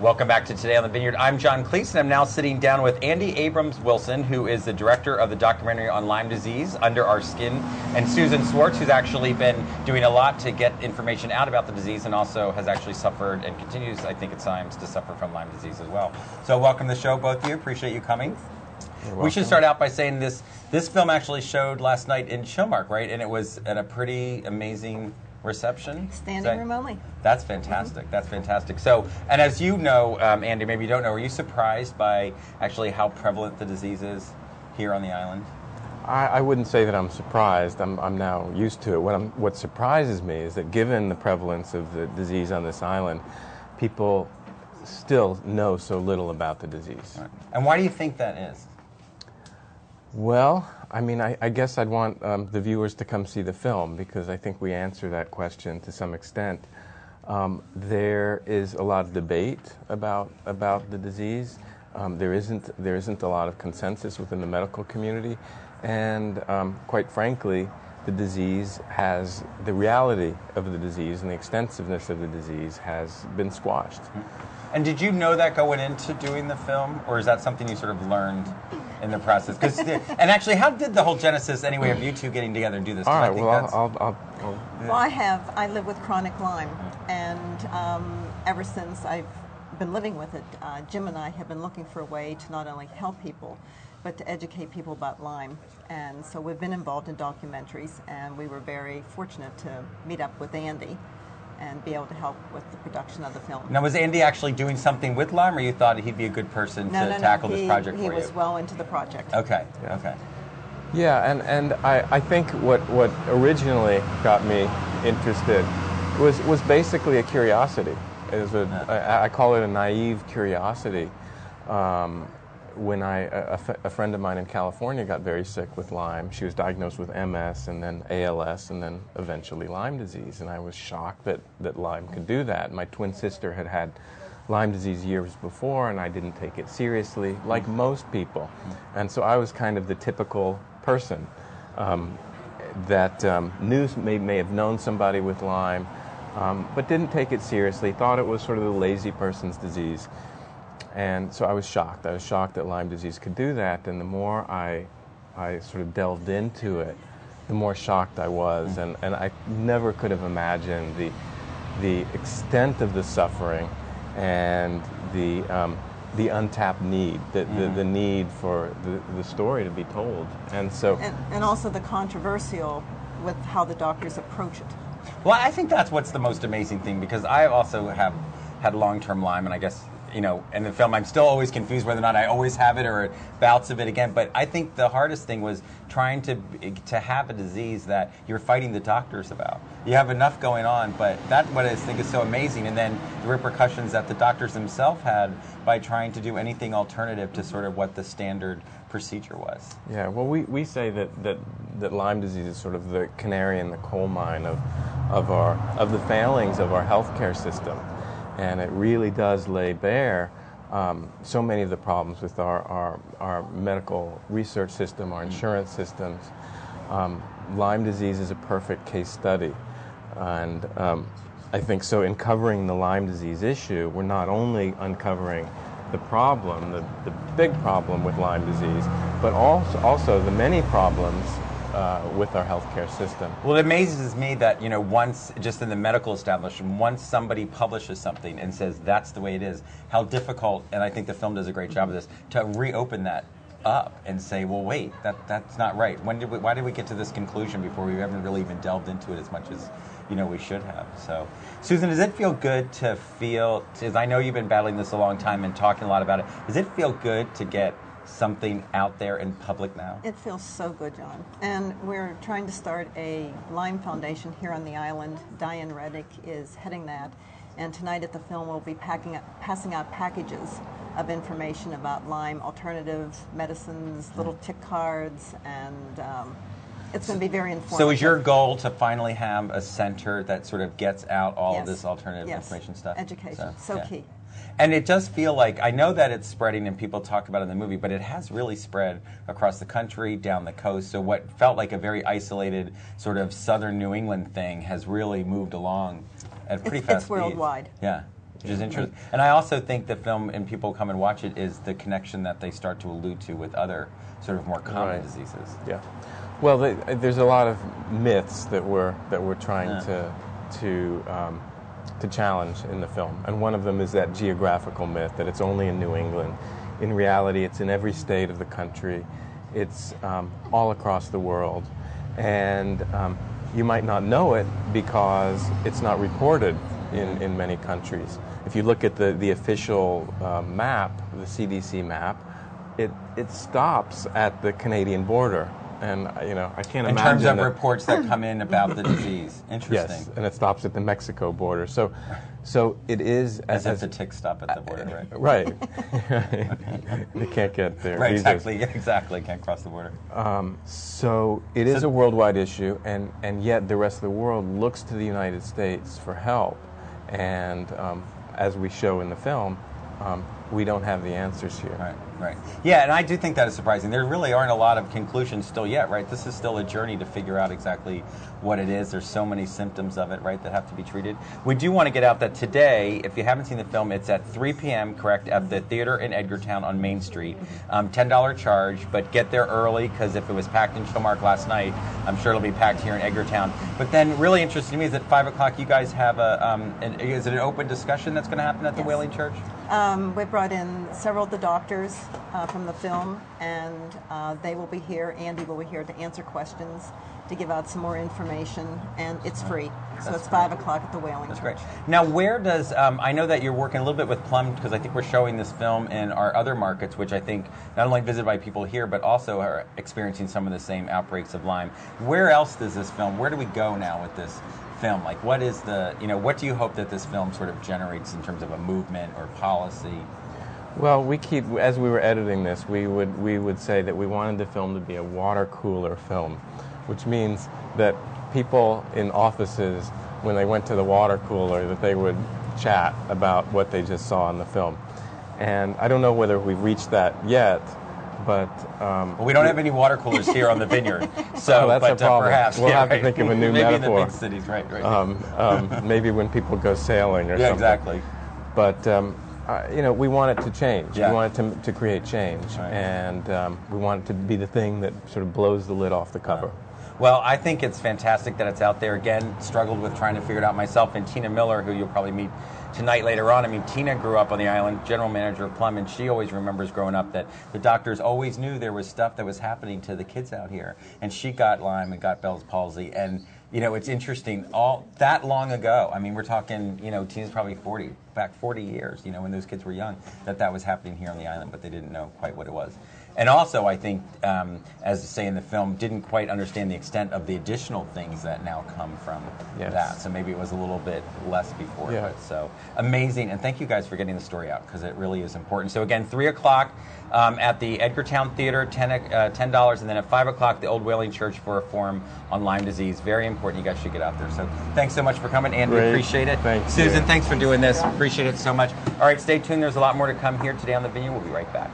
Welcome back to Today on the Vineyard. I'm John Cleese, and I'm now sitting down with Andy Abrams-Wilson, who is the director of the documentary on Lyme disease, Under Our Skin, and Susan Swartz, who's actually been doing a lot to get information out about the disease and also has actually suffered and continues, I think at times, to suffer from Lyme disease as well. So welcome to the show, both of you. Appreciate you coming. We should start out by saying this film actually showed last night in Showmark, right? And it was at a pretty amazing reception. Standing room only. That's fantastic. Mm-hmm. That's fantastic. So, and as you know, Andy, maybe you don't know, were you surprised by actually how prevalent the disease is here on the island? I wouldn't say that I'm surprised. I'm now used to it. What surprises me is that given the prevalence of the disease on this island, people still know so little about the disease. Right. And why do you think that is? Well, I mean, I guess I'd want the viewers to come see the film because I think we answer that question to some extent. There is a lot of debate about the disease. There isn't a lot of consensus within the medical community, and quite frankly, the reality of the disease and the extensiveness of the disease has been squashed. And did you know that going into doing the film, or is that something you sort of learned in the process? And actually, how did the whole genesis, anyway, of you two getting together and do this? All right, I live with chronic Lyme, and ever since I've been living with it, Jim and I have been looking for a way to not only help people, but to educate people about Lyme. And so we've been involved in documentaries, and we were very fortunate to meet up with Andy and be able to help with the production of the film. Now, was Andy actually doing something with Lyme, or you thought he'd be a good person to tackle this project for you? He was well into the project. Okay, okay. Yeah, and I think what originally got me interested was basically a curiosity. I call it a naive curiosity. When a friend of mine in California got very sick with Lyme, she was diagnosed with MS and then ALS and then eventually Lyme disease. And I was shocked that Lyme could do that. My twin sister had Lyme disease years before, and I didn't take it seriously, like most people. And so I was kind of the typical person that may have known somebody with Lyme, but didn't take it seriously, thought it was sort of the lazy person's disease. And so I was shocked. I was shocked that Lyme disease could do that. And the more I sort of delved into it, the more shocked I was. And I never could have imagined the extent of the suffering and the untapped need, the need for the story to be told. And so, and also the controversial with how the doctors approach it. Well, I think that's what's the most amazing thing, because I also have had long-term Lyme, and I guess, you know, in the film I'm still always confused whether or not I always have it or bouts of it again. But I think the hardest thing was trying to have a disease that you're fighting the doctors about. You have enough going on, but that's what I think is so amazing. And then the repercussions that the doctors themselves had by trying to do anything alternative to sort of what the standard procedure was. Yeah, well, we say that Lyme disease is sort of the canary in the coal mine of the failings of our healthcare system. And it really does lay bare so many of the problems with our medical research system, our insurance systems. Lyme disease is a perfect case study. And I think so in covering the Lyme disease issue, we're not only uncovering the problem, the big problem with Lyme disease, but also the many problems with our healthcare system. Well, it amazes me that, you know, once, just in the medical establishment, once somebody publishes something and says that's the way it is, how difficult, and I think the film does a great job of this, to reopen that up and say, well, wait, that's not right. Why did we get to this conclusion before we haven't really even delved into it as much as, you know, we should have? So, Susan, does it feel good to feel, because I know you've been battling this a long time and talking a lot about it, does it feel good to get something out there in public now? It feels so good, John. And we're trying to start a Lyme Foundation here on the island. Diane Reddick is heading that. And tonight at the film, we'll be passing out packages of information about Lyme, alternative medicines, little tick cards, and it's going to be very informative. So is your goal to finally have a center that sort of gets out all of this alternative information stuff? Education, so key. And it does feel like, I know that it's spreading and people talk about it in the movie, but it has really spread across the country, down the coast. So what felt like a very isolated sort of southern New England thing has really moved along at a pretty fast speed. It's worldwide. Yeah. which is interesting. And I also think the film, and people come and watch it, is the connection that they start to allude to with other sort of more common diseases. Yeah. Well, there's a lot of myths that we're trying to challenge in the film, and one of them is that geographical myth that it's only in New England. In reality, it's in every state of the country. It's all across the world, and you might not know it because it's not reported in many countries. If you look at the official map, the CDC map, it stops at the Canadian border. And I can't imagine. In terms of reports that come in about the disease, interesting. Yes, and it stops at the Mexico border. So it is as if the ticks stop at the border, right? Right. They can't get there. Right, exactly. Can't cross the border. So it is a worldwide issue, and yet the rest of the world looks to the United States for help. And as we show in the film, we don't have the answers here. Right. Yeah, and I do think that is surprising. There really aren't a lot of conclusions still yet, right? This is still a journey to figure out exactly what it is. There's so many symptoms of it, right, that have to be treated. We do want to get out that today, if you haven't seen the film, it's at 3 p.m., correct, at the theater in Edgartown on Main Street. $10 charge, but get there early, because if it was packed in Showmark last night, I'm sure it'll be packed here in Edgartown. But then really interesting to me is at 5 o'clock you guys have is it an open discussion that's going to happen at the Wailing Church? We brought in several of the doctors from the film, and they will be here. Andy will be here to answer questions, to give out some more information, and it's free. So it's 5 o'clock at the Wailing Church. Great. Now, where does, I know that you're working a little bit with Plum, because I think we're showing this film in our other markets, which I think not only visited by people here, but also are experiencing some of the same outbreaks of Lyme. Where else does this film, where do we go now with this film? Like, what is what do you hope that this film sort of generates in terms of a movement or policy? Well, as we were editing this, we would say that we wanted the film to be a water cooler film, which means that people in offices, when they went to the water cooler, that they would chat about what they just saw in the film. And I don't know whether we've reached that yet, but well, we don't have any water coolers here on the vineyard, so that's a problem. Perhaps we'll have to think of a new maybe metaphor. Maybe in the big cities, right. Maybe when people go sailing or something. Yeah, exactly. But we want it to change. Yeah. We want it to create change, and we want it to be the thing that sort of blows the lid off the cover. Well, I think it's fantastic that it's out there. Again, struggled with trying to figure it out myself. And Tina Miller, who you'll probably meet tonight later on. I mean, Tina grew up on the island, general manager of Plum, and she always remembers growing up that the doctors always knew there was stuff that was happening to the kids out here. And she got Lyme and got Bell's palsy. And, it's interesting, all that long ago, I mean, we're talking, Tina's probably 40 years, when those kids were young, that was happening here on the island, but they didn't know quite what it was. And also, I think, as they say in the film, didn't quite understand the extent of the additional things that now come from that. So maybe it was a little bit less before. Yeah. But so amazing. And thank you guys for getting the story out, because it really is important. So again, 3 o'clock at the Edgartown Theater, $10, and then at 5 o'clock, the Old Wailing Church for a forum on Lyme disease. Very important. You guys should get out there. So thanks so much for coming, Andrew. Great. Appreciate it. Thanks, Susan, thanks for doing this. Appreciate it so much. All right, stay tuned. There's a lot more to come here today on The Vineyard. We'll be right back.